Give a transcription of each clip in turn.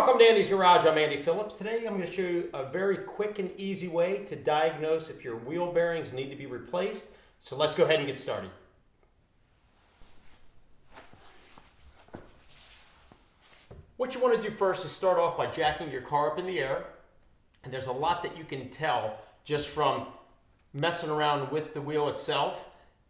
Welcome to Andy's Garage. I'm Andy Phillips. Today I'm going to show you a very quick and easy way to diagnose if your wheel bearings need to be replaced. So let's go ahead and get started. What you want to do first is start off by jacking your car up in the air. And there's a lot that you can tell just from messing around with the wheel itself.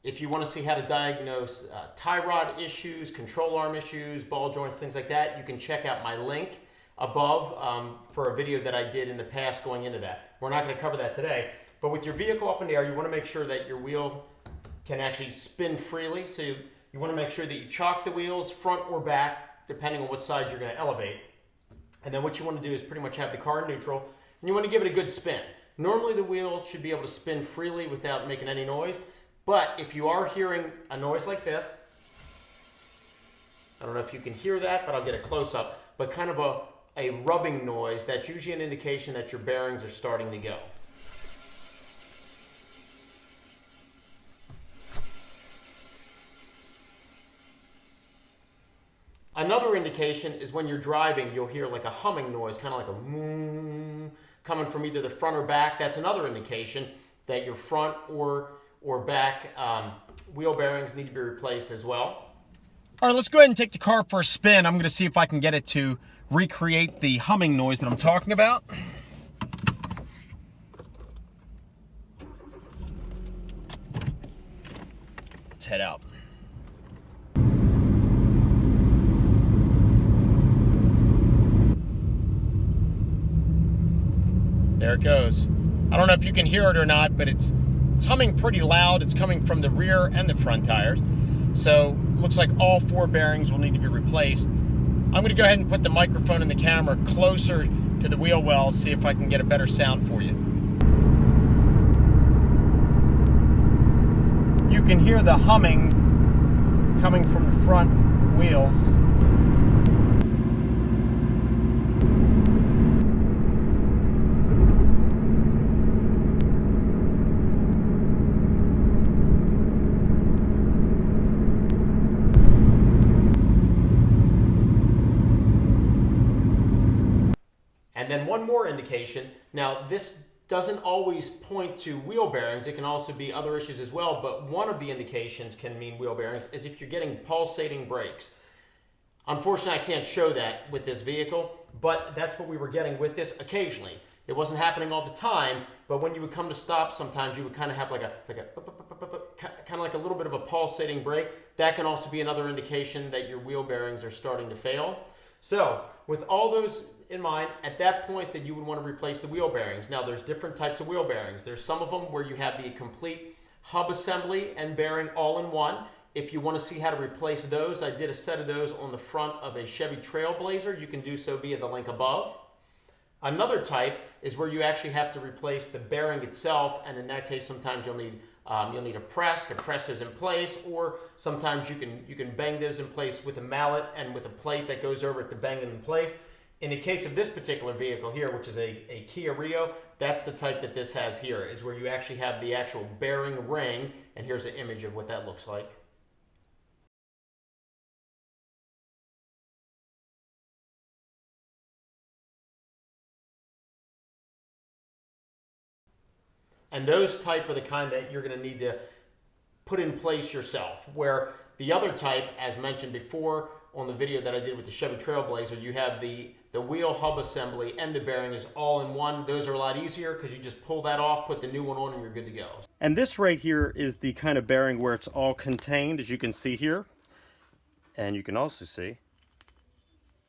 If you want to see how to diagnose tie rod issues, control arm issues, ball joints, things like that, you can check out my link above for a video that I did in the past going into that. We're not going to cover that today, but with your vehicle up in the air, you want to make sure that your wheel can actually spin freely. So you want to make sure that you chock the wheels front or back, depending on what side you're going to elevate. And then what you want to do is pretty much have the car in neutral, and you want to give it a good spin. Normally the wheel should be able to spin freely without making any noise. But if you are hearing a noise like this, I don't know if you can hear that, but I'll get a close-up, but kind of a rubbing noise, that's usually an indication that your bearings are starting to go. Another indication is when you're driving, you'll hear like a humming noise, kind of like a coming from either the front or back. That's another indication that your front or back wheel bearings need to be replaced as well. All right, let's go ahead and take the car for a spin. I'm going to see if I can get it to recreate the humming noise that I'm talking about. Let's head out. There it goes. I don't know if you can hear it or not, but it's humming pretty loud. It's coming from the rear and the front tires. So looks like all four bearings will need to be replaced. I'm going to go ahead and put the microphone and the camera closer to the wheel well, see if I can get a better sound for you. You can hear the humming coming from the front wheels. And then one more indication. Now this doesn't always point to wheel bearings. It can also be other issues as well, but one of the indications can mean wheel bearings is if you're getting pulsating brakes. Unfortunately, I can't show that with this vehicle, but that's what we were getting with this occasionally. It wasn't happening all the time, but when you would come to stop, sometimes you would kind of have like a kind of like a little bit of a pulsating brake. That can also be another indication that your wheel bearings are starting to fail. So with all those in mind, at that point that you would want to replace the wheel bearings. Now there's different types of wheel bearings. There's some of them where you have the complete hub assembly and bearing all in one. If you want to see how to replace those, I did a set of those on the front of a Chevy Trailblazer. You can do so via the link above. Another type is where you actually have to replace the bearing itself, and in that case sometimes you'll need a press to press those in place, or sometimes you can bang those in place with a mallet and with a plate that goes over it to bang them in place. In the case of this particular vehicle here, which is a Kia Rio, that's the type that this has here, is where you actually have the actual bearing ring, and here's an image of what that looks like. And those type are the kind that you're going to need to put in place yourself, where the other type, as mentioned before on the video that I did with the Chevy Trailblazer, you have the wheel hub assembly and the bearing is all in one. Those are a lot easier because you just pull that off, put the new one on, and you're good to go. And this right here is the kind of bearing where it's all contained, as you can see here. And you can also see,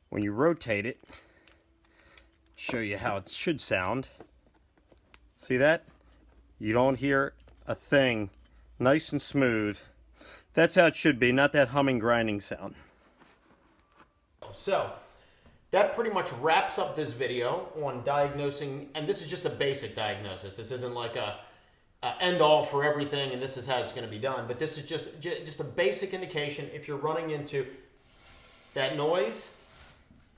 when you rotate it, show you how it should sound. See that? You don't hear a thing. Nice and smooth. That's how it should be, not that humming, grinding sound. So that pretty much wraps up this video on diagnosing, and this is just a basic diagnosis. This isn't like a end all for everything and this is how it's going to be done, but this is just a basic indication if you're running into that noise,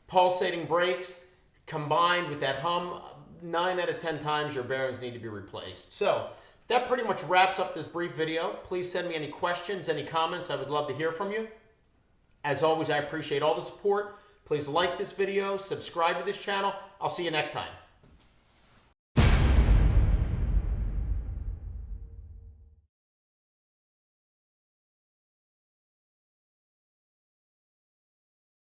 pulsating brakes, combined with that hum. 9 out of 10 times your bearings need to be replaced. So that pretty much wraps up this brief video. Please send me any questions, any comments. I would love to hear from you. As always, I appreciate all the support. Please like this video, subscribe to this channel. I'll see you next time.